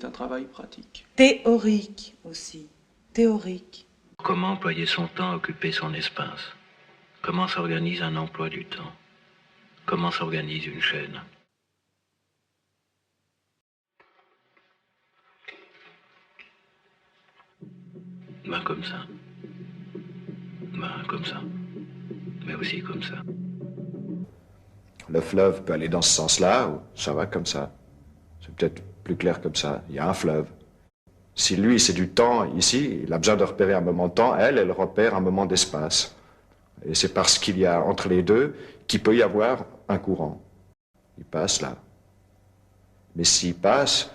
est un travail pratique. Théorique aussi, théorique. Comment employer son temps, occuper son espace? Comment s'organise un emploi du temps? Comment s'organise une chaîne? Ben comme ça. Ben comme ça. Mais aussi comme ça. Le fleuve peut aller dans ce sens-là, ou ça va comme ça. C'est peut-être plus clair comme ça. Il y a un fleuve. Si lui, c'est du temps ici, il a besoin de repérer un moment de temps, elle repère un moment d'espace. Et c'est parce qu'il y a entre les deux qu'il peut y avoir un courant. Il passe là. Mais s'il passe,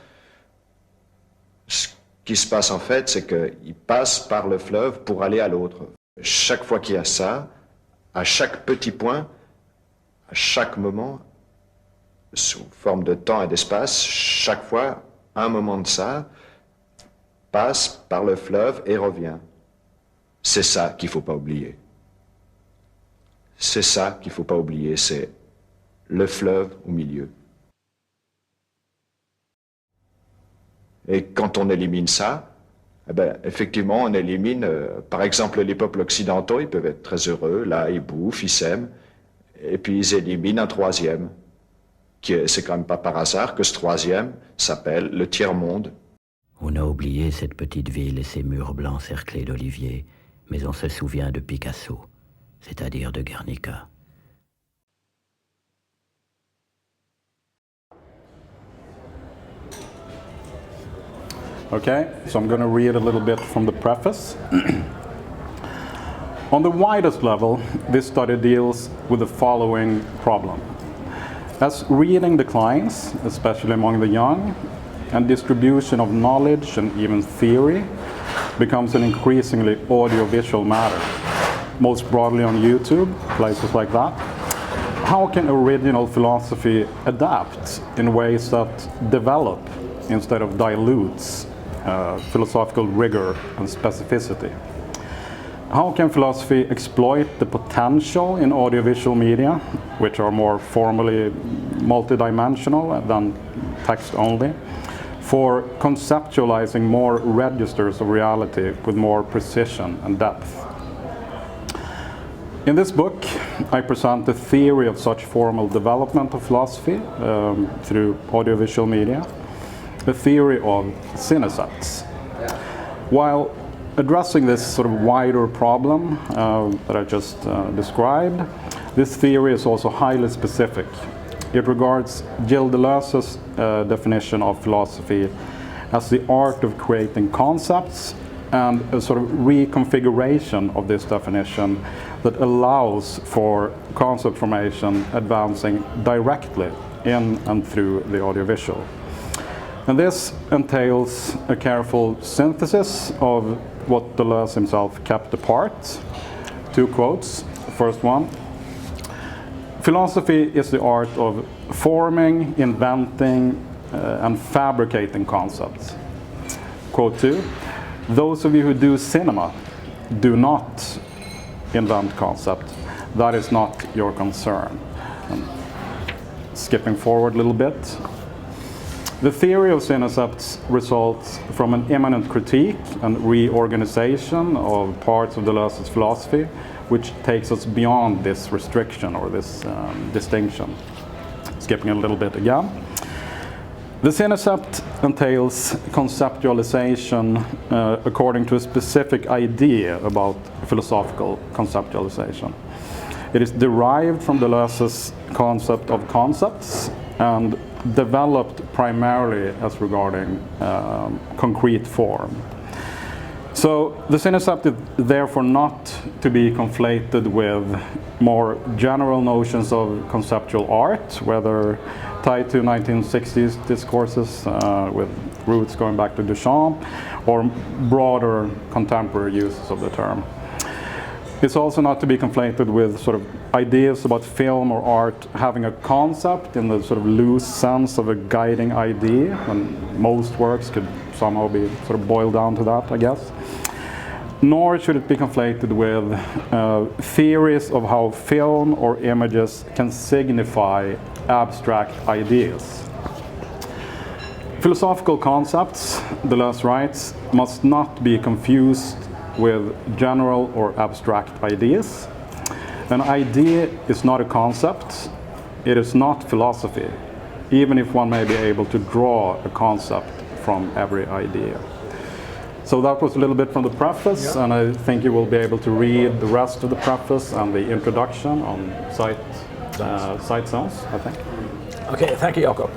ce qui se passe en fait, c'est qu'il passe par le fleuve pour aller à l'autre. Chaque fois qu'il y a ça, à chaque petit point, à chaque moment, sous forme de temps et d'espace, chaque fois, un moment de ça passe par le fleuve et revient. C'est ça qu'il ne faut pas oublier. C'est ça qu'il ne faut pas oublier, c'est le fleuve au milieu. Et quand on élimine ça, eh ben, effectivement, on élimine, par exemple, les peuples occidentaux, ils peuvent être très heureux, là, ils bouffent, ils s'aiment, et puis ils éliminent un troisième. C'est quand même pas par hasard que ce troisième s'appelle le tiers-monde. On a oublié cette petite ville et ses murs blancs cerclés d'oliviers, mais on se souvient de Picasso, c'est-à-dire de Guernica. Okay, so I'm going to read a little bit from the preface. On the widest level, this study deals with the following problem. As reading declines, especially among the young, and distribution of knowledge and even theory becomes an increasingly audiovisual matter, most broadly on YouTube, places like that, how can original philosophy adapt in ways that develop instead of dilutes philosophical rigor and specificity? How can philosophy exploit the potential in audiovisual media, which are more formally multidimensional than text only, for conceptualizing more registers of reality with more precision and depth? In this book, I present the theory of such formal development of philosophy through audiovisual media, the theory of Cinecepts. While addressing this sort of wider problem that I just described, this theory is also highly specific. It regards Gilles Deleuze's definition of philosophy as the art of creating concepts and a sort of reconfiguration of this definition that allows for concept formation advancing directly in and through the audiovisual. And this entails a careful synthesis of what Deleuze himself kept apart. Two quotes. First one: philosophy is the art of forming, inventing, and fabricating concepts. Quote two: those of you who do cinema do not invent concept. That is not your concern. And skipping forward a little bit. The theory of Cinecepts results from an immanent critique and reorganization of parts of Deleuze's philosophy, which takes us beyond this restriction or this distinction. Skipping a little bit again. The Cinecept entails conceptualization according to a specific idea about philosophical conceptualization. It is derived from Deleuze's concept of concepts and developed primarily as regarding concrete form. So the Cinecept is therefore not to be conflated with more general notions of conceptual art, whether tied to 1960s discourses with roots going back to Duchamp, or broader contemporary uses of the term. It's also not to be conflated with sort of ideas about film or art having a concept in the sort of loose sense of a guiding idea, when most works could somehow be sort of boiled down to that, I guess. Nor should it be conflated with theories of how film or images can signify abstract ideas. Philosophical concepts, Deleuze writes, must not be confused with general or abstract ideas. An idea is not a concept, it is not philosophy, even if one may be able to draw a concept from every idea. So that was a little bit from the preface, and I think you will be able to read the rest of the preface and the introduction on Sight Zones, I think. Okay, thank you, Jakob.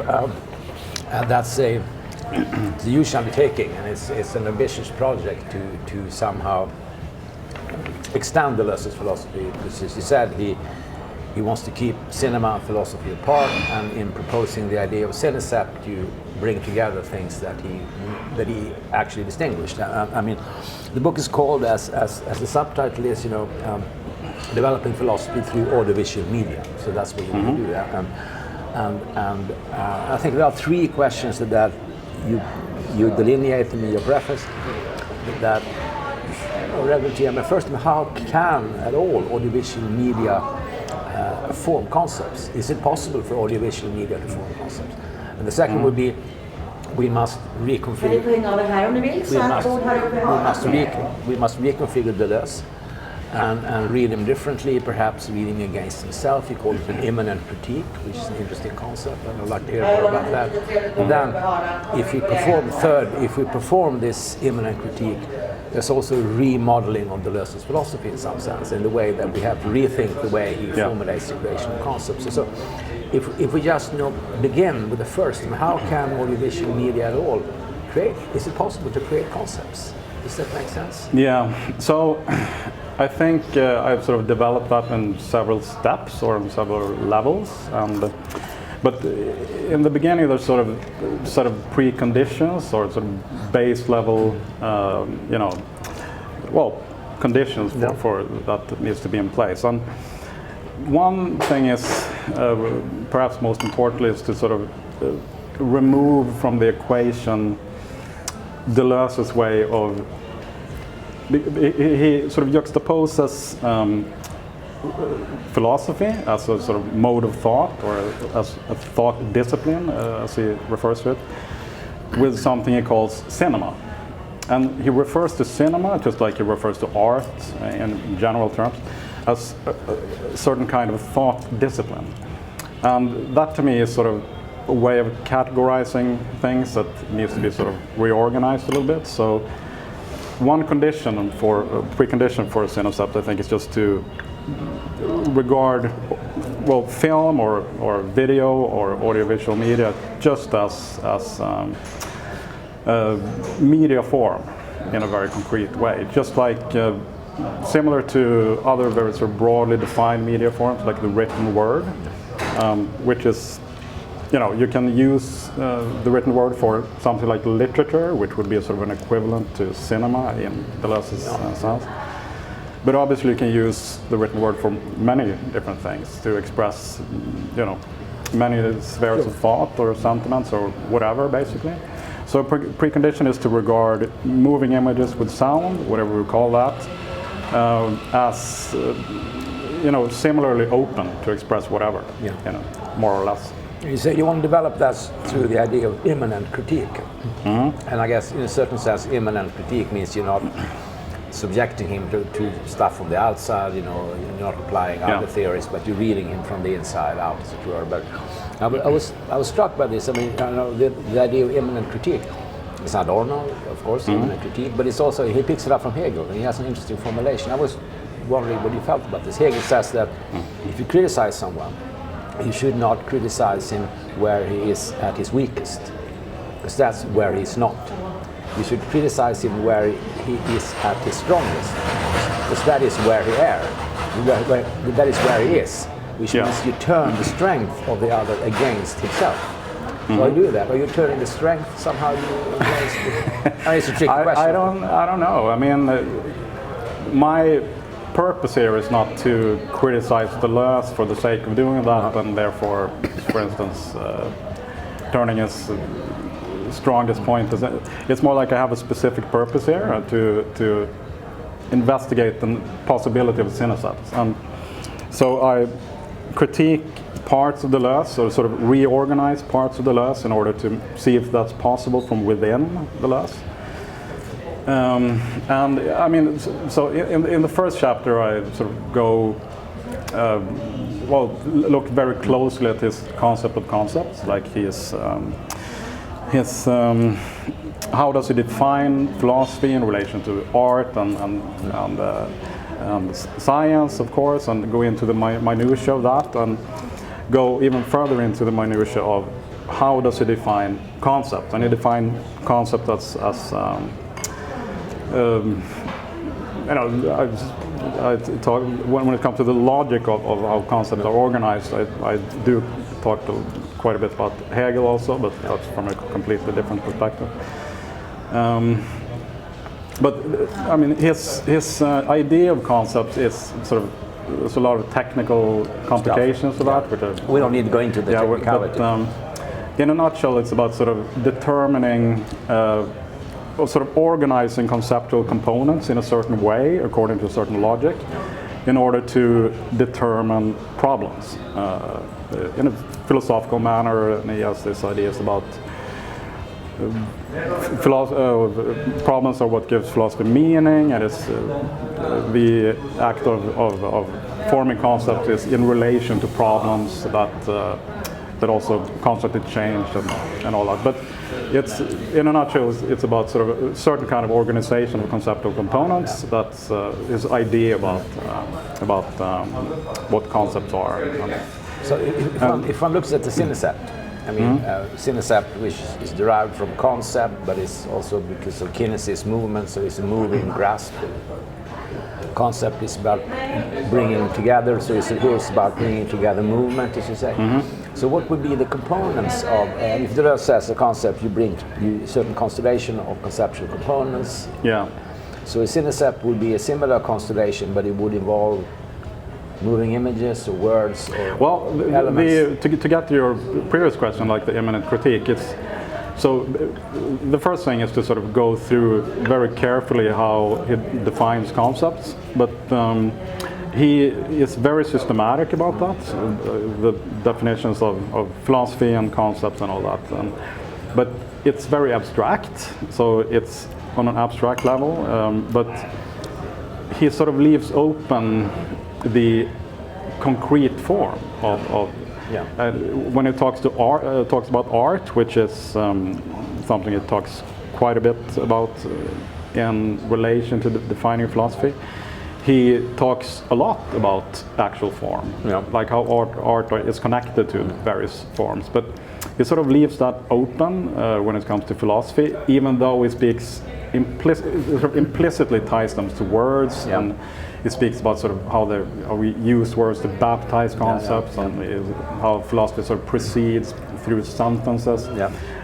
And that's a huge undertaking, and it's an ambitious project to somehow extend Deleuze's philosophy. Because as he said, he wants to keep cinema and philosophy apart, and in proposing the idea of Cinecepts, you bring together things that he actually distinguished. I mean, the book is called, as the subtitle is, developing philosophy through audiovisual media. So that's what you want to do. And I think there are three questions that you delineate in your preface that are relevant here. First, how can at all audiovisual media form concepts? Is it possible for audiovisual media to form concepts? And the second would be, we must reconfigure. We must reconfigure Deleuze and read him differently, perhaps reading against himself. He called it an immanent critique, which is an interesting concept, and I'd like to hear more about that. And then, if we perform this immanent critique, there's also remodeling of Deleuze's philosophy in some sense, in the way that we have to rethink the way he formulates the creation of concepts. So if we just begin with the first, how can audiovisual media at all create? Is it possible to create concepts? Does that make sense? Yeah, so I think I've sort of developed that in several steps or in several levels, but in the beginning there's sort of preconditions or sort of base level, conditions for that needs to be in place. And one thing is, perhaps most importantly, is to sort of remove from the equation Deleuze's way of. He sort of juxtaposes philosophy as a sort of mode of thought, or as a thought discipline, as he refers to it, with something he calls cinema. And he refers to cinema, just like he refers to art in general terms, as a certain kind of thought discipline. And that to me is sort of a way of categorizing things that needs to be sort of reorganized a little bit. So one condition for precondition for a Cinecepts, I think, is just to regard film or video or audiovisual media just as media form in a very concrete way, just like similar to other very sort of broadly defined media forms like the written word, which is, you can use the written word for something like literature, which would be a sort of an equivalent to cinema in Deleuze's sense. But obviously you can use the written word for many different things to express, many spheres of thought or sentiments or whatever, basically. So precondition is to regard moving images with sound, whatever we call that, as similarly open to express whatever, more or less. You say you want to develop that through the idea of immanent critique. And I guess in a certain sense immanent critique means you're not subjecting him to stuff from the outside, you're not applying other theories, but you're reading him from the inside out, as it were. But I was struck by this. I mean, the idea of immanent critique. It's not Adorno, of course, immanent critique, but it's also, he picks it up from Hegel, and he has an interesting formulation. I was wondering what you felt about this. Hegel says that if you criticize someone, you should not criticize him where he is at his weakest, because that's where he's not. You should criticize him where he is at his strongest, because that is where he is. That is where he is, which means you turn the strength of the other against himself. So I do that. Are you turning the strength somehow? It's a tricky question. I don't know. I mean, my purpose here is not to criticize Deleuze for the sake of doing that, and therefore, for instance, turning his strongest point. It's more like I have a specific purpose here to investigate the possibility of Cinecepts, and so I critique parts of Deleuze, or sort of reorganize parts of Deleuze in order to see if that's possible from within Deleuze. And I mean, so in the first chapter, I sort of go, look very closely at his concept of concepts, like his how does he define philosophy in relation to art and science, of course, and go into the minutiae of that, and go even further into the minutiae of how does he define concept. And he defined concept as you know, I talk, when it comes to the logic of how concepts are organized, I do talk quite a bit about Hegel also, but that's from a completely different perspective. But I mean, his idea of concepts is sort of, there's a lot of technical complications to that. Which we don't need to go into the technicality. But, in a nutshell, it's about sort of determining, or sort of organizing conceptual components in a certain way, according to a certain logic, in order to determine problems in a philosophical manner. And he has these ideas about problems are what gives philosophy meaning, and it's the act of forming concepts is in relation to problems that also constantly change and all that. But it's, in a nutshell, it's about sort of a certain kind of organization of conceptual components. That's his idea about what concepts are. So if one looks at the Cinecept, I mean, Cinecept, which is derived from concept, but it's also because of kinesis, movement, so it's a moving grasp. Concept is about bringing together, so it's about bringing together movement, as you say. So what would be the components of, if Deleuze says a concept, you bring certain constellation of conceptual components. Yeah. So a Cinecept would be a similar constellation, but it would involve moving images or words or elements. To get to your previous question, like the immanent critique, it's so the first thing is to sort of go through very carefully how he defines concepts, but he is very systematic about that, the definitions of philosophy and concepts and all that. But it's very abstract, so it's on an abstract level, but he sort of leaves open the concrete form of when he talks to art, talks about art, which is something he talks quite a bit about in relation to defining philosophy. He talks a lot about actual form, like how art is connected to various forms. But he sort of leaves that open when it comes to philosophy, even though he speaks implicitly ties them to words, and he speaks about sort of how we use words to baptize concepts, and how philosophy sort of proceeds through sentences.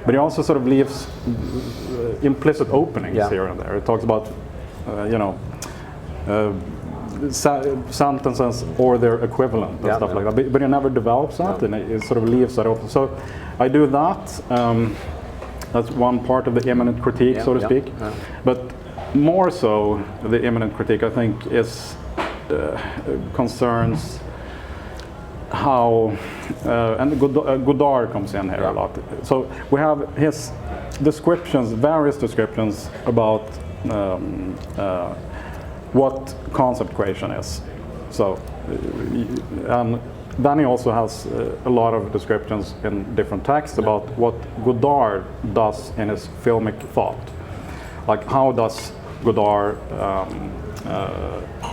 But he also sort of leaves implicit openings here and there. He talks about, sentences or their equivalent and stuff like that. But he never develops that, and it sort of leaves that open. So I do that. That's one part of the immanent critique, so to speak. But more so, the immanent critique, I think, is concerns how, and Godard comes in here a lot. So we have his descriptions, various descriptions about what concept creation is. So, and then he also has a lot of descriptions in different texts about what Godard does in his filmic thought. Like, how does Godard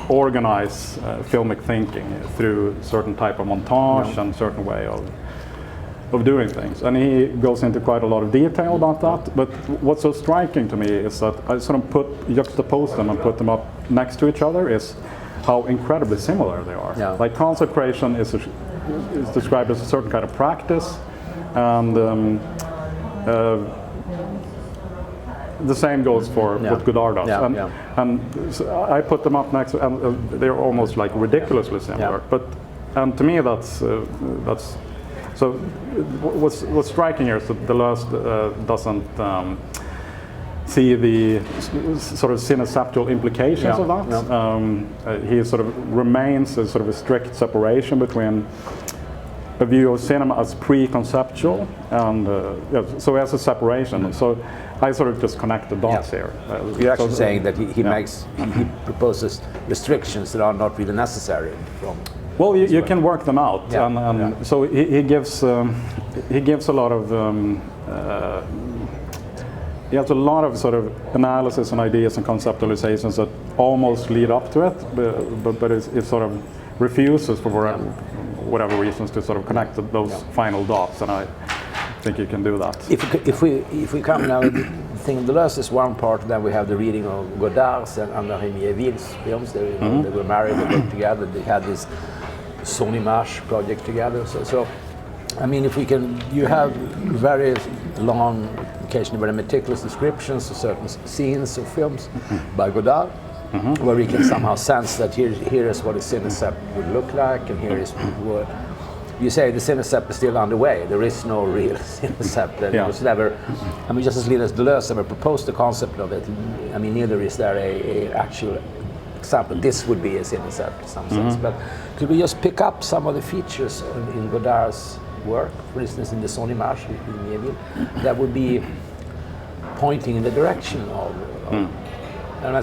organize filmic thinking through certain type of montage and certain way of doing things. And he goes into quite a lot of detail about that. But what's so striking to me is that I sort of juxtapose them and put them up next to each other, is how incredibly similar they are. Like, concept creation is described as a certain kind of practice, and the same goes for what Godard does. And so I put them up next to, and they're almost like ridiculously similar. And to me, that's so. What's striking here is that Deleuze doesn't see the sort of cineceptual implications of that. He sort of remains a sort of a strict separation between a view of cinema as pre-conceptual, and so as a separation. So I sort of just connect the dots here. You're actually saying that he proposes restrictions that are not really necessary from. Well, you can work them out, so he gives a lot of he has a lot of sort of analysis and ideas and conceptualizations that almost lead up to it, but it sort of refuses for whatever reasons to sort of connect those final dots, and I think you can do that. If we come now, the thing of Deleuze is one part, then we have the reading of Godard's and Godard-Miéville's films. They were married, they worked together, they had this Cinecepts project together. So I mean, if we can, you have very long, occasionally very meticulous descriptions of certain scenes of films by Godard, where we can somehow sense that here is what a Cinecept would look like, and here is what you say the Cinecept is still underway. There is no real Cinecept. It was never. I mean, just as little as Deleuze ever proposed the concept of it, I mean, neither is there a actual example. This would be a Cinecept in some sense. But could we just pick up some of the features in Godard's work, for instance, in the Cinecepts in Miéville, that would be pointing in the direction of. And I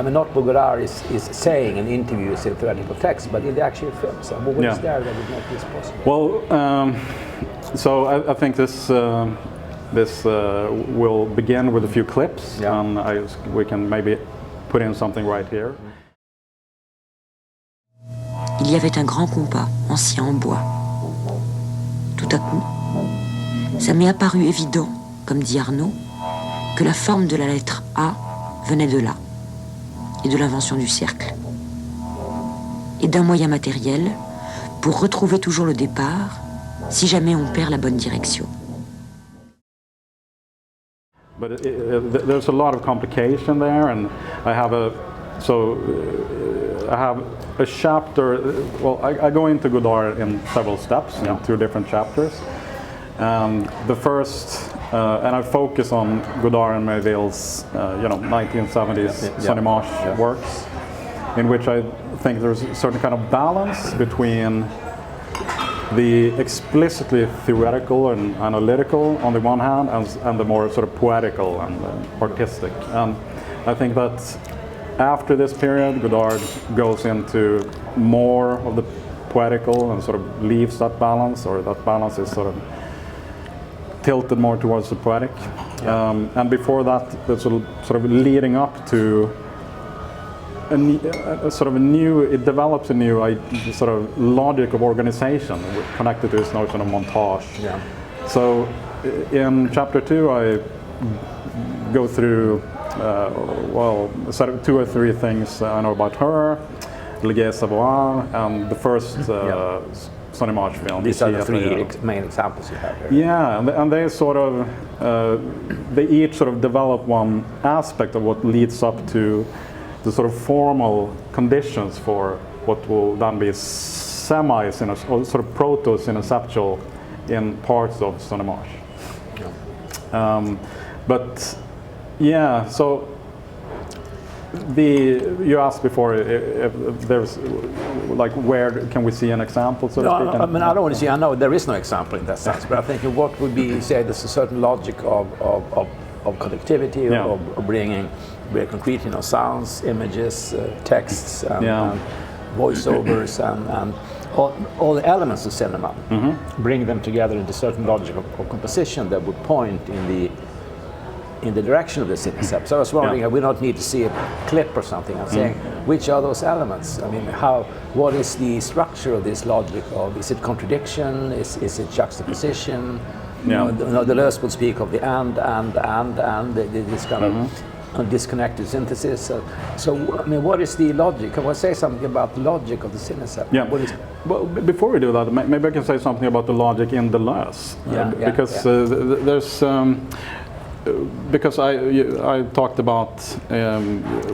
mean, not what Godard is saying in interviews in theoretical text, but in the actual films. And what is there that would make this possible? Well, so I think this will begin with a few clips, and we can maybe put in something right here. Il y avait un grand compas, ancien en bois. Tout à coup, ça m'est apparu évident, comme dit Arnaud, que la forme de la lettre A venait de là, et de l'invention du cercle, et d'un moyen matériel pour retrouver toujours le départ, si jamais on perd la bonne direction. But there's a lot of complication there, and I have a chapter. Well, I go into Godard in several steps, in 2 different chapters. The first, and I focus on Godard-Miéville's, 1970s Cinecepts works, in which I think there's a certain kind of balance between the explicitly theoretical and analytical on the one hand, and the more sort of poetical and artistic. And I think that after this period, Godard goes into more of the poetical and sort of leaves that balance, or that balance is sort of tilted more towards the poetic. And before that, there's sort of leading up to it develops a new sort of logic of organization connected to this notion of montage. So in chapter 2, I go through sort of 2 or 3 things I know about her, Le Savoir, and the first Cinecepts film. These are the 3 main examples you have here. Yeah, and they sort of, they each sort of develop one aspect of what leads up to the sort of formal conditions for what will then be or sort of proto-cineceptual in parts of Cinecepts. So you asked before if there's like where can we see an example, so to speak? I mean, I don't want to see. I know there is no example in that sense, but I think what would be say there's a certain logic of connectivity, of bringing very concrete, sounds, images, texts, and voiceovers, and all the elements of cinema. Bring them together into certain logic of composition that would point in the direction of the Cinecept. So I was wondering, we don't need to see a clip or something. I'm saying, which are those elements? I mean, what is the structure of this logic? Is it contradiction? Is it juxtaposition? Deleuze would speak of the and, this kind of disconnected synthesis. So, I mean, what is the logic? Can I say something about the logic of the Cinecept? Well, before we do that, maybe I can say something about the logic in Deleuze. There's... because I talked about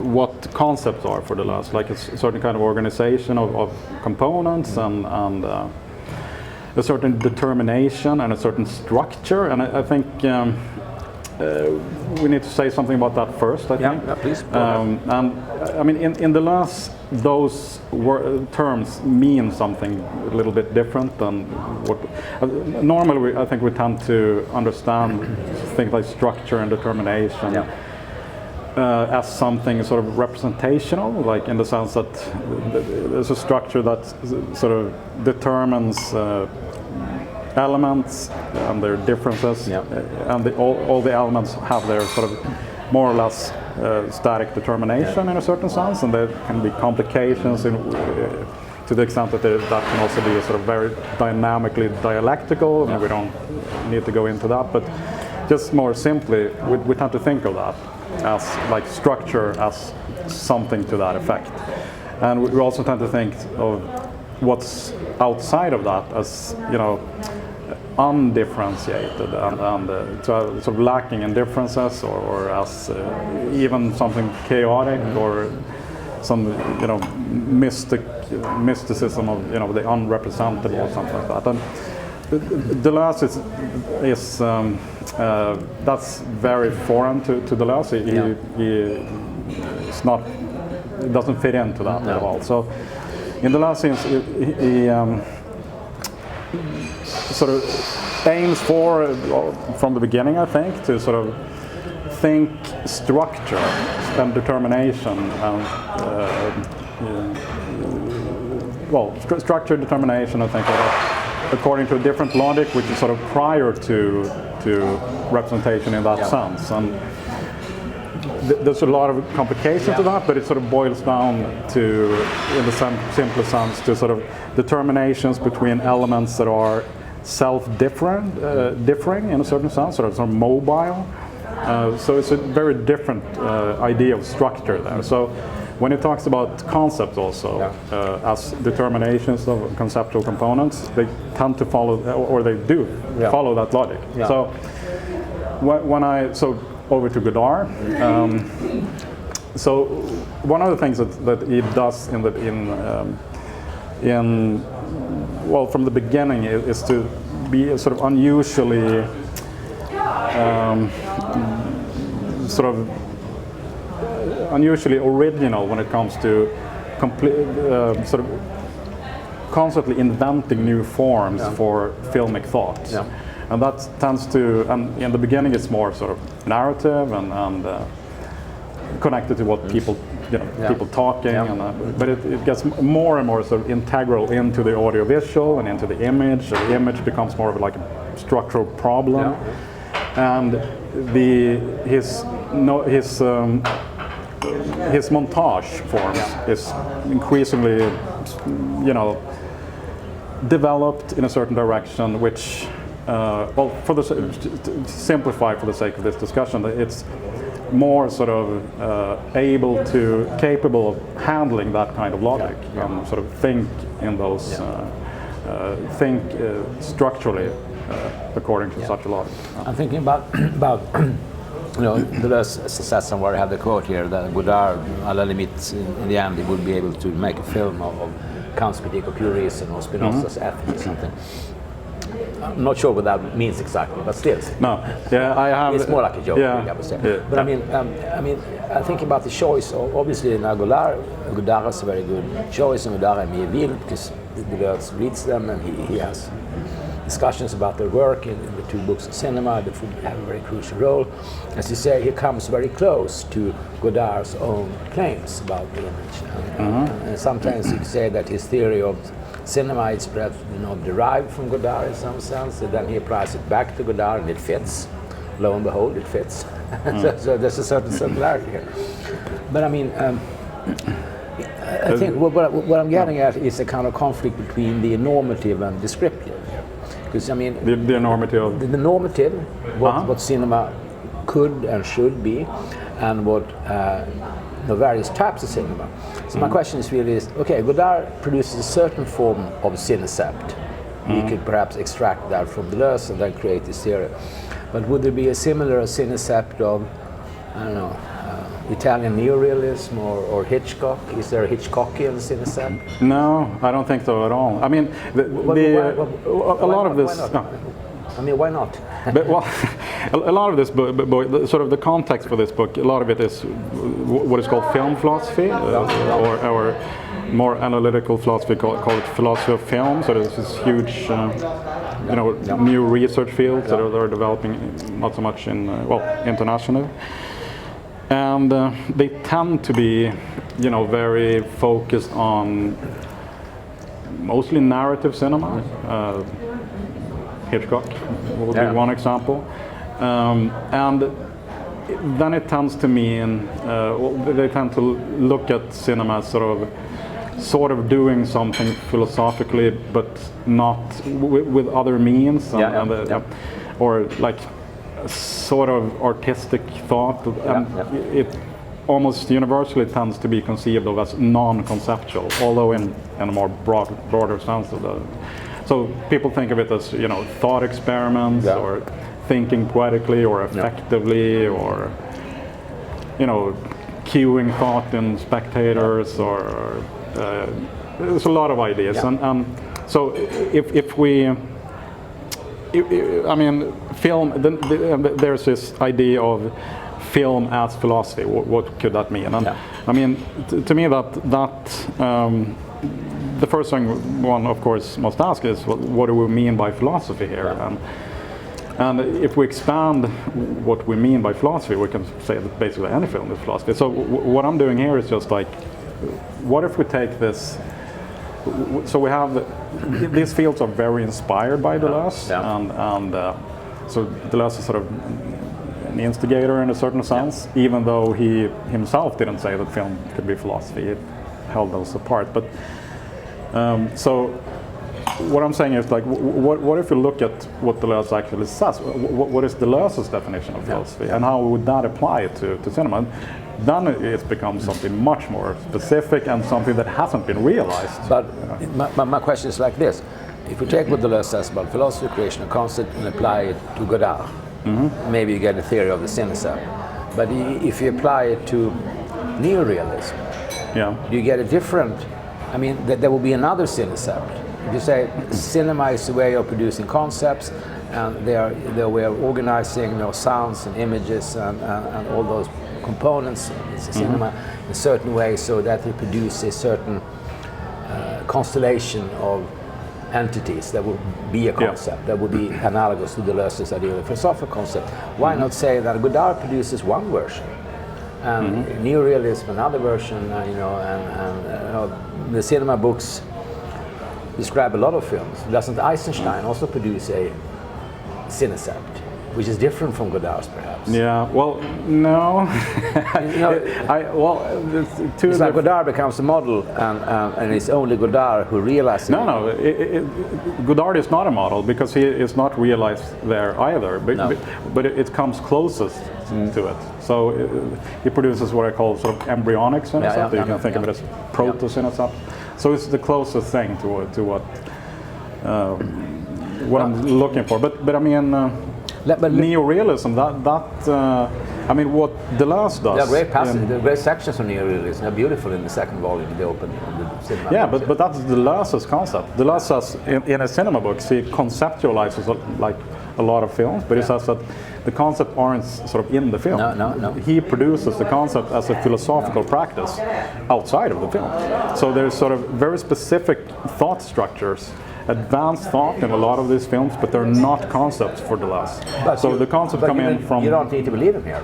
what concepts are for Deleuze, like a certain kind of organization of components and a certain determination and a certain structure, and I think we need to say something about that first, I think. Yeah, please. And I mean, in Deleuze, those terms mean something a little bit different than what. Normally, I think we tend to understand things like structure and determination as something sort of representational, like in the sense that there's a structure that sort of determines elements and their differences, and all the elements have their sort of more or less static determination in a certain sense, and there can be complications to the extent that that can also be a sort of very dynamically dialectical, and we don't need to go into that, but just more simply, we tend to think of that as like structure as something to that effect. And we also tend to think of what's outside of that as, you know, undifferentiated and sort of lacking in differences, or as even something chaotic, or some, you know, mysticism of, you know, the unrepresented or something like that. And Deleuze is that's very foreign to Deleuze. He doesn't fit into that at all. So in Deleuze, he sort of aims for, from the beginning, I think, to sort of think structure and determination, and structure, determination, I think, according to a different logic, which is sort of prior to representation in that sense. And there's a lot of complications to that, but it sort of boils down to, in the simplest sense, to sort of determinations between elements that are differing in a certain sense, sort of mobile. So it's a very different idea of structure there. So when it talks about concepts also as determinations of conceptual components, they tend to follow, or they do follow that logic. So over to Godard. So one of the things that he does from the beginning is to be sort of unusually original when it comes to sort of constantly inventing new forms for filmic thought. And that tends to, and in the beginning it's more sort of narrative and connected to what people, people talking, but it gets more and more sort of integral into the audiovisual and into the image. The image becomes more of like a structural problem, and his montage forms is increasingly, developed in a certain direction, which, to simplify for the sake of this discussion, it's more sort of capable of handling that kind of logic and sort of think in those, structurally according to such a logic. I'm thinking about Deleuze says somewhere, I have the quote here, that Godard, à la limite, in the end, he would be able to make a film of Kant's Critique of Pure Reason or Spinoza's Ethics or something. I'm not sure what that means exactly, but still. No, I have. It's more like a joke, really, I would say. But I I think about the choice. Obviously, now Godard is a very good choice in Godard-Miéville, because Deleuze reads them, and he has discussions about their work in the two books of cinema that have a very crucial role. As you say, he comes very close to Godard's own claims about the image. And sometimes you could say that his theory of cinema is perhaps derived from Godard in some sense, and then he applies it back to Godard and it fits. Lo and behold, it fits. So there's a certain similarity here. But I think what I'm getting at is a kind of conflict between the normative and descriptive. Because the normative, the normative, what cinema could and should be, and what the various types of cinema. So my question is really okay, Godard produces a certain form of Cinecept. We could perhaps extract that from Deleuze and then create this theory. But would there be a similar Cinecept of, Italian neorealism or Hitchcock? Is there a Hitchcockian Cinecept? No, I don't think so at all. I mean, a lot of this. I mean, why not? But, well, a lot of this book, sort of the context for this book, a lot of it is what is called film philosophy, or more analytical philosophy, call it philosophy of film. So there's this huge, new research fields that are developing, not so much in, internationally. And they tend to be, very focused on mostly narrative cinema. Hitchcock would be one example. And then it tends to mean, they tend to look at cinema as sort of doing something philosophically, but not with other means, or like sort of artistic thought. It almost universally tends to be conceived of as non-conceptual, although in a more broader sense of the. So people think of it as thought experiments, or thinking poetically or effectively, or cueing thought in spectators, or there's a lot of ideas. And so if we, I mean, film. There's this idea of film as philosophy. What could that mean? And I mean, to me that the first thing one, of course, must ask is, what do we mean by philosophy here? And if we expand what we mean by philosophy, we can say that basically any film is philosophy. So what I'm doing here is just like, what if we take this? So we have these fields are very inspired by Deleuze, and so Deleuze is sort of an instigator in a certain sense, even though he himself didn't say that film could be philosophy. He held those apart. But so what I'm saying is, like, what if you look at what Deleuze actually says? What is Deleuze's definition of philosophy, and how would that apply to cinema? Then it becomes something much more specific and something that hasn't been realized. But my question is like this: if we take what Deleuze says about philosophy, creation of concept, and apply it to Godard, maybe you get a theory of the Cinecepts. But if you apply it to neorealism, you get a different. I mean, there will be another Cinecept. If you say cinema is a way of producing concepts, and their way of organizing, sounds and images and all those components in cinema in a certain way, so that it produces a certain constellation of entities that will be a concept, that will be analogous to Deleuze's idea of a philosophical concept. Why not say that Godard produces one version, and neorealism another version, and the cinema books describe a lot of films. Doesn't Eisenstein also produce a Cinecept, which is different from Godard's, perhaps? Yeah. Well, no. It's like Godard becomes a model, and it's only Godard who realizes. No. Godard is not a model, because he is not realized there either. But it comes closest to it. So he produces what I call sort of embryonic Cinecept. You can think of it as proto-Cinecept. So it's the closest thing to what I'm looking for. But I mean, neorealism. I mean, what Deleuze does. The great sections of neorealism are beautiful in the second volume. They open the cinema. Yeah, but that's Deleuze's concept. Deleuze says in his cinema books, he conceptualizes like a lot of films, but he says that the concept aren't sort of in the film. No. He produces the concept as a philosophical practice outside of the film. So there's sort of very specific thought structures, advanced thought in a lot of these films, but they're not concepts for Deleuze. So the concepts come in from. You don't need to believe him here.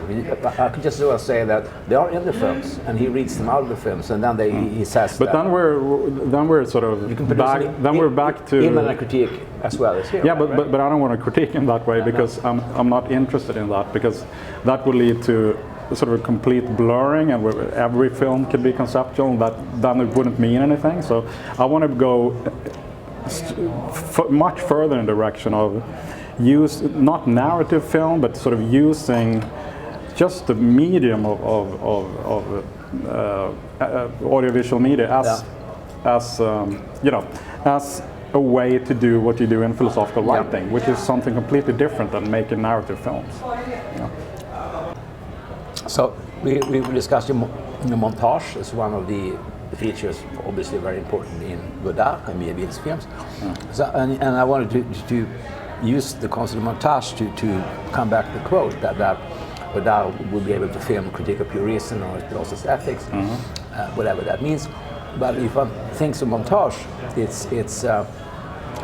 I could just say that they are in the films, and he reads them out of the films, and then he says. But then we're sort of back. Then we're back to. Immanent critique as well as here. Yeah, but I don't want to critique in that way, because I'm not interested in that, because that would lead to sort of a complete blurring, and where every film can be conceptual, and then it wouldn't mean anything. So I want to go much further in the direction of not narrative film, but sort of using just the medium of audiovisual media as a way to do what you do in philosophical writing, which is something completely different than making narrative films. So we discussed the montage as one of the features, obviously very important in Godard and Miéville's films. So, and I wanted to use the concept of montage to come back to the quote that Godard would be able to film Critique of Pure Reason or Philosophy's Ethics, whatever that means. But if one thinks of montage, it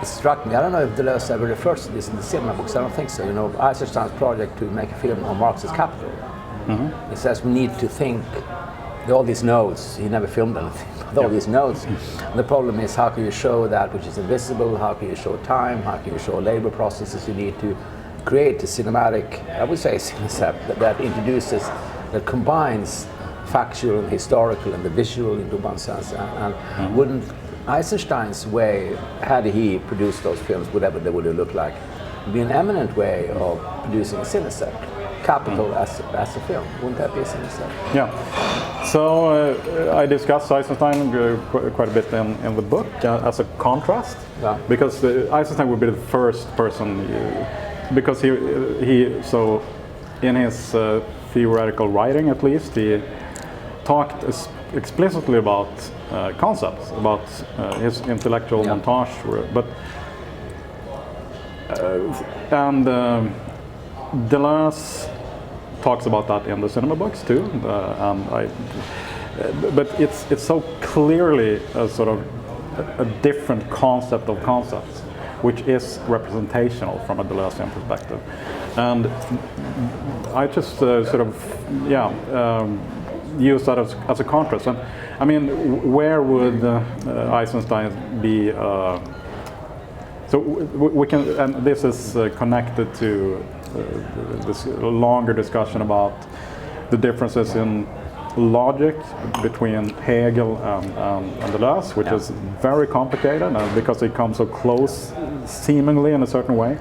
struck me. I don't know if Deleuze ever refers to this in the cinema books. I don't think so. You know, Eisenstein's project to make a film on Marx's Capital. He says we need to think all these nodes. He never filmed anything. But all these nodes. And the problem is, how can you show that which is invisible? How can you show time? How can you show labor processes? You need to create a cinematic, I would say, cinecept that introduces, that combines factual and historical and the visual into one sense. And wouldn't Eisenstein's way, had he produced those films, whatever they would have looked like, be an eminent way of producing a cinecept? Capital as a film, wouldn't that be a cinecept? Yeah. So I discussed Eisenstein quite a bit in the book as a contrast, because Eisenstein would be the first person, because he so in his theoretical writing at least, he talked explicitly about concepts, about his intellectual montage, but and Deleuze talks about that in the cinema books too, but it's so clearly a sort of a different concept of concepts, which is representational from a Deleuzean perspective, and I just sort of use that as a contrast. And I mean, where would Eisenstein be? So we can, and this is connected to this longer discussion about the differences in logic between Hegel and Deleuze, which is very complicated, because they come so close, seemingly in a certain way.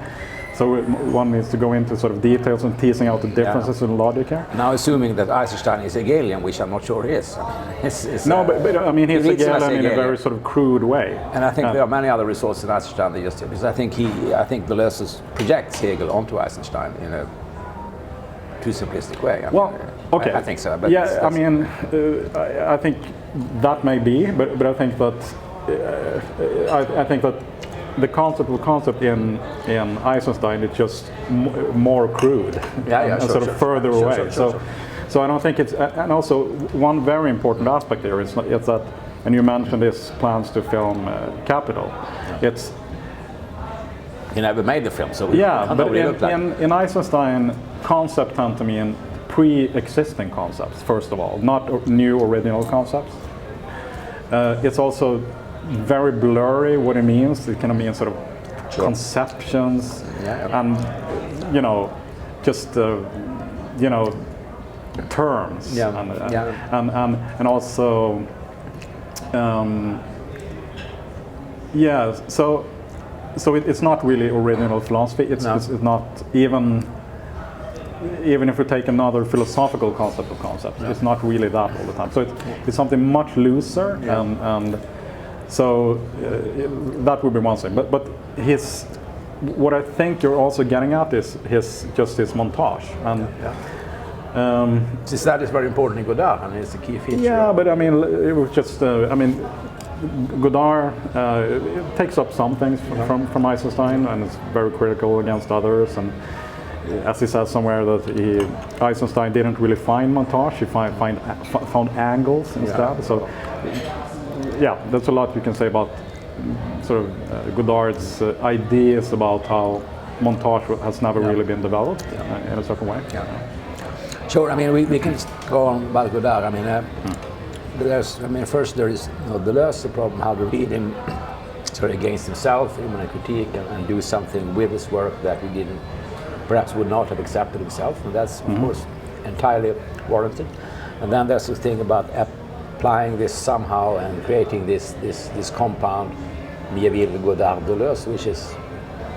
So one needs to go into sort of details and teasing out the differences in logic here. Now, assuming that Eisenstein is Hegelian, which I'm not sure he is. But I mean, he's Hegelian in a very sort of crude way. And I think there are many other results in Eisenstein that just, because I think Deleuze projects Hegel onto Eisenstein in a too simplistic way. I think so. But I mean, I think that may be, but I think that I think that the concept in Eisenstein is just more crude and sort of further away. So I don't think it's, and also one very important aspect there is that, and you mentioned his plans to film Capital. It's he never made the film, so but in Eisenstein, concept tend to mean pre-existing concepts. First of all, not new original concepts. It's also very blurry what it means. It can mean sort of conceptions and just terms and also so it's not really original philosophy. It's not even if we take another philosophical concept of concepts, it's not really that all the time. So it's something much looser and so that would be one thing, but what I think you're also getting at is his montage, and since that is very important in Godard, and it's a key feature. Yeah, but I mean, it was just Godard takes up some things from Eisenstein, and is very critical against others, and as he says somewhere that Eisenstein didn't really find montage; he found angles instead. So. Yeah, that's a lot you can say about sort of Godard's ideas about how montage has never really been developed in a certain way. Sure. I mean, we can go on about Godard. I mean, first there is Deleuze, the problem how to read him sort of against himself, in a critique, and do something with his work that he perhaps would not have accepted himself, and that's of course entirely warranted. And then there's the thing about applying this somehow and creating this compound, Miéville, Godard, Deleuze, which is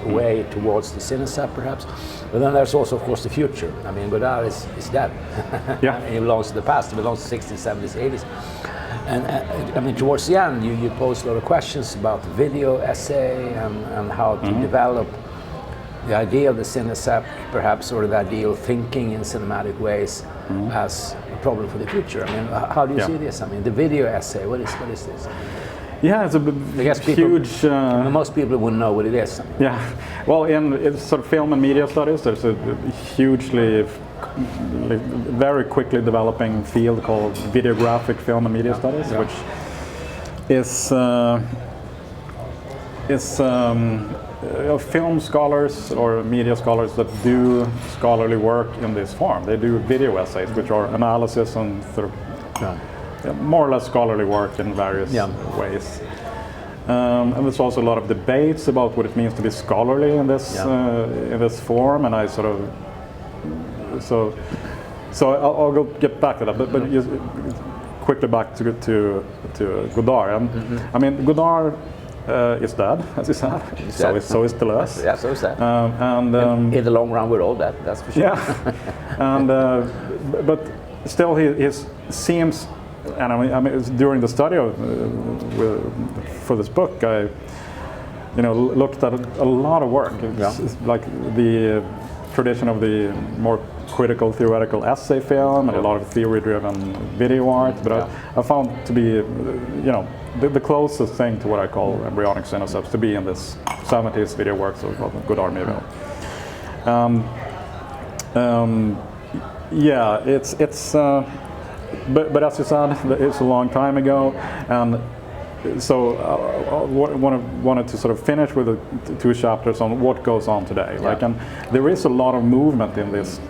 a way towards the cinecept perhaps. But then there's also, of course, the future. I mean, Godard is dead. He belongs to the past. He belongs to the 60s, 70s, 80s. And I mean, towards the end, you pose a lot of questions about the video essay and how to develop the idea of the cinecept, perhaps, or the idea of thinking in cinematic ways as a problem for the future. I mean, how do you see this? I mean, the video essay, what is this? Yeah, it's a I guess people, huge. most people wouldn't know what it is. Yeah, well, in sort of film and media studies, there's a hugely, very quickly developing field called videographic film and media studies, which is film scholars or media scholars that do scholarly work in this form. They do video essays, which are analysis and sort of more or less scholarly work in various ways. And there's also a lot of debates about what it means to be scholarly in this form, and I sort of I'll get back to that, but just quickly back to Godard. I mean, Godard is dead, as you said. So is Deleuze. Yeah, so is that. And in the long run, we're all dead. That's for sure. Yeah, and but still, he seems. And I mean, during the study for this book, I, looked at a lot of work. It's like the tradition of the more critical theoretical essay film and a lot of theory-driven video art. But I found to be, the closest thing to what I call embryonic Cinecepts to be in this 70s video works of Godard-Miéville. Yeah, it's. But as you said, it's a long time ago, and so wanted to sort of finish with the two chapters on what goes on today. And there is a lot of movement in this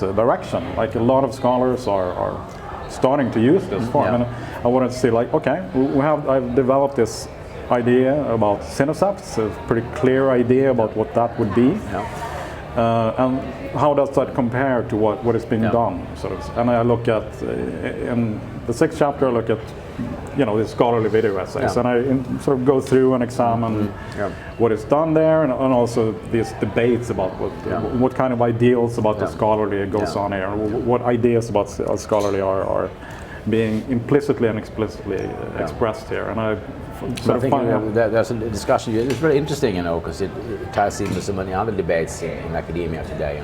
direction. Like a lot of scholars are starting to use this form, and I wanted to say, like, okay, I've developed this idea about Cinecepts, a pretty clear idea about what that would be. And how does that compare to what is being done, sort of? And I look at in the 6th chapter, I look at the scholarly video essays, and I sort of go through and examine what is done there, and also these debates about what kind of ideals about the scholarly goes on here, what ideas about scholarly are being implicitly and explicitly expressed here, and I think there's a discussion. It's very interesting, because it ties in with so many other debates in academia today,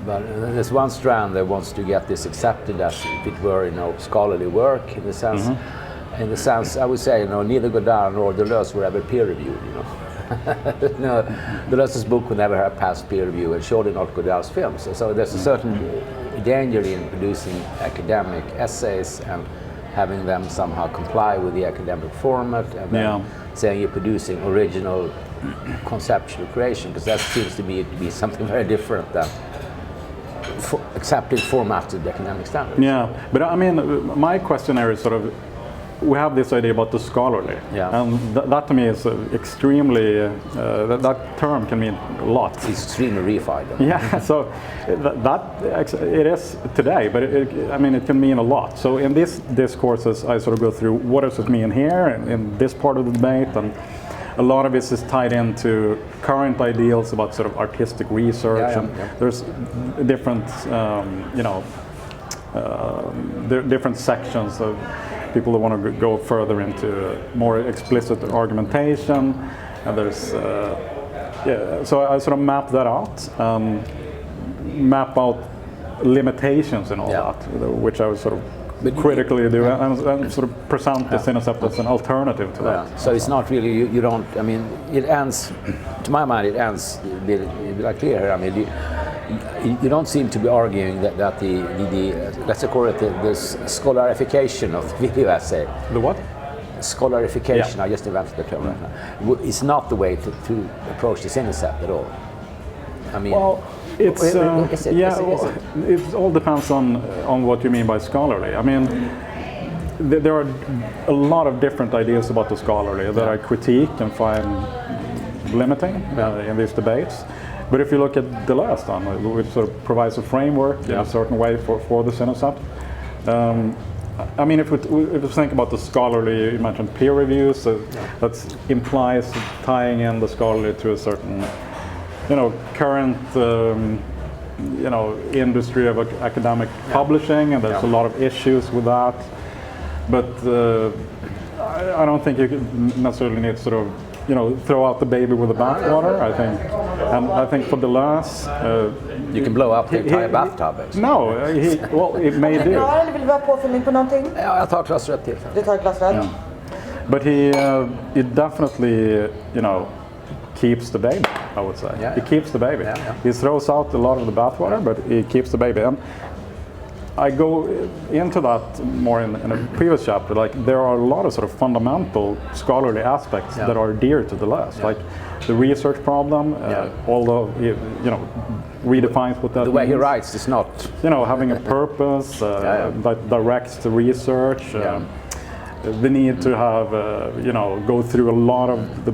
But there's one strand that wants to get this accepted as if it were, scholarly work in the sense. I would say, neither Godard nor Deleuze were ever peer-reviewed. Deleuze's book would never have passed peer review, and surely not Godard's films. So there's a certain danger in producing academic essays and having them somehow comply with the academic format, and then saying you're producing original conceptual creation, because that seems to me to be something very different than accepted formatted academic standards. Yeah, but I mean, my questionnaire is sort of, we have this idea about the scholarly, and that to me is extremely, that term can mean a lot. It's extremely reified. Yeah, so that it is today, but it can mean a lot. So in these discourses, I sort of go through what does it mean here in this part of the debate, and a lot of it is tied into current ideals about sort of artistic research, and there's different, different sections of people that want to go further into more explicit argumentation, and there's so I sort of map that out, map out limitations and all that, which I was sort of critically do, and sort of present the Cinecepts as an alternative to that. So it's not really, you don't, it ends, to my mind, it ends, be clear here, you don't seem to be arguing that the let's call it this scholarification of the video essay. The what? Scholarification, I just invented the term right now. It's not the way to approach the Cinecept at all. Well, it's it all depends on what you mean by scholarly. There are a lot of different ideas about the scholarly that I critique and find limiting in these debates. But if you look at Deleuze, which sort of provides a framework in a certain way for the Cinecept, if you think about the scholarly, you mentioned peer reviews, that implies tying in the scholarly to a certain, current, industry of academic publishing, and there's a lot of issues with that. But I don't think you necessarily need to sort of, throw out the baby with the bathwater. I think for Deleuze, you can blow up the entire bathtub. No, it may do. Vill du vara påfyllning på någonting? Ja, jag tar ett glas rött till. Du tar ett glas rött? But he definitely, keeps the baby, I would say. Yeah. He keeps the baby. Yeah, yeah. He throws out a lot of the bathwater, but he keeps the baby. And I go into that more in a previous chapter. Like, there are a lot of sort of fundamental scholarly aspects that are dear to Deleuze, like the research problem. Although he, redefines what that The way means. he writes is not. Having a purpose that directs the research. The need to have, go through a lot of the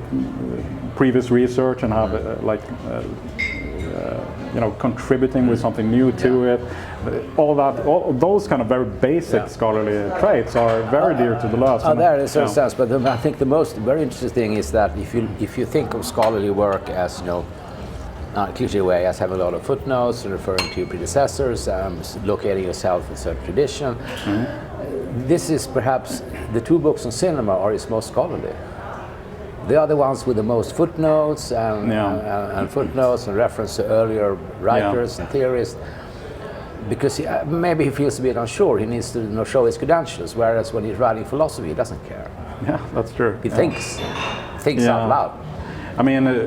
previous research and have, contributing with something new to it. All those kind of very basic scholarly traits are very dear to Deleuze. There is a sense, but I think the most very interesting thing is that if you think of scholarly work as, not a cliche way, as having a lot of footnotes and referring to predecessors, locating yourself in a certain tradition, this is perhaps the two books on cinema are his most scholarly. They are the ones with the most footnotes and footnotes and reference to earlier writers and theorists, because maybe he feels a bit unsure. He needs to show his credentials, whereas when he's writing philosophy, he doesn't care. Yeah, that's true. He thinks out loud. I mean, and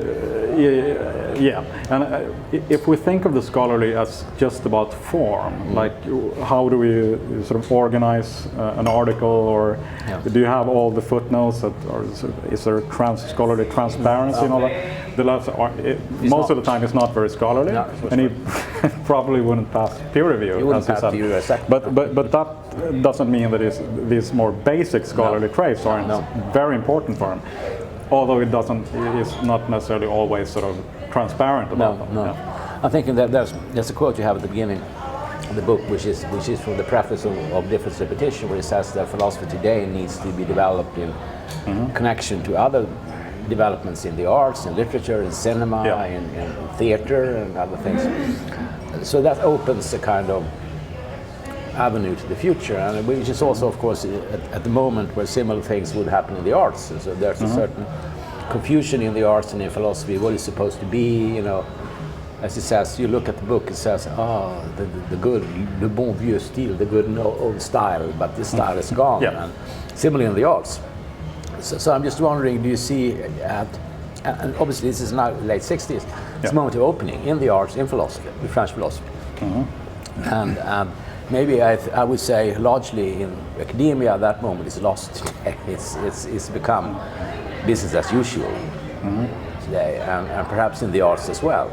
if we think of the scholarly as just about form, like how do we sort of organize an article, or do you have all the footnotes, or is there scholarly transparency and all that? Most of the time it's not very scholarly, and he probably wouldn't pass peer review. He wouldn't pass peer review, exactly. But that doesn't mean that these more basic scholarly traits aren't very important for him. Although it's not necessarily always sort of transparent about them. No. I'm thinking that there's a quote you have at the beginning of the book, which is from the preface of Difference Repetition, where it says that philosophy today needs to be developed in connection to other developments in the arts, in literature, in cinema, in theater, and other things. So that opens a kind of avenue to the future, and which is also, of course, at the moment where similar things would happen in the arts. So there's a certain confusion in the arts and in philosophy. What is supposed to be, as it says, you look at the book, it says, the good, le bon vieux style, the good old style, but this style is gone. And similarly in the arts. So I'm just wondering, do you see and obviously this is now late 60s, it's a moment of opening in the arts, in philosophy, in French philosophy. And maybe I would say largely in academia that moment is lost. It's become business as usual today, and perhaps in the arts as well.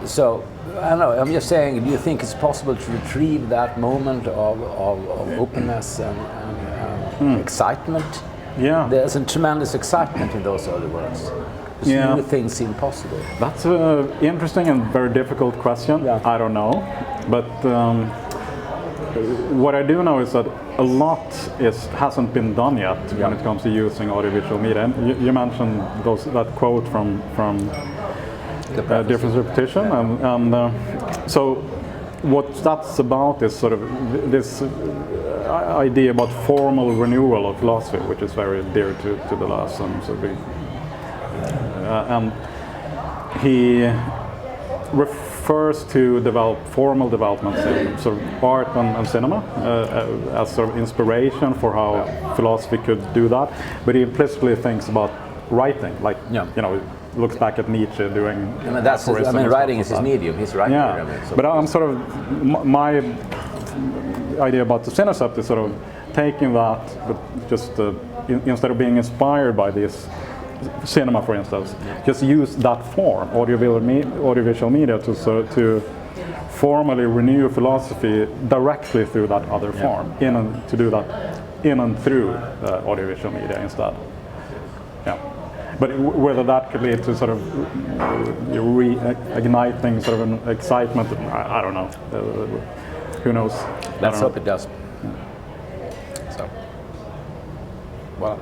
So I don't know, I'm just saying, do you think it's possible to retrieve that moment of openness and excitement? Yeah. There's a tremendous excitement in those early works. New things seem possible. That's an interesting and very difficult question. I don't know. But what I do know is that a lot hasn't been done yet when it comes to using audiovisual media. And you mentioned that quote from Difference Repetition. And so what that's about is sort of this idea about formal renewal of philosophy, which is very dear to Deleuze. And he refers to formal developments in sort of art and cinema as sort of inspiration for how philosophy could do that. But he implicitly thinks about writing, like looks back at Nietzsche doing. Writing is his medium. He's writing. But I'm sort of my idea about the Cinecepts is sort of taking that, but just instead of being inspired by this cinema, for instance, just use that form, audiovisual media, to formally renew philosophy directly through that other form, to do that in and through audiovisual media instead. But whether that could lead to sort of reigniting sort of an excitement, I don't know. Who knows? Let's hope it does. So, well.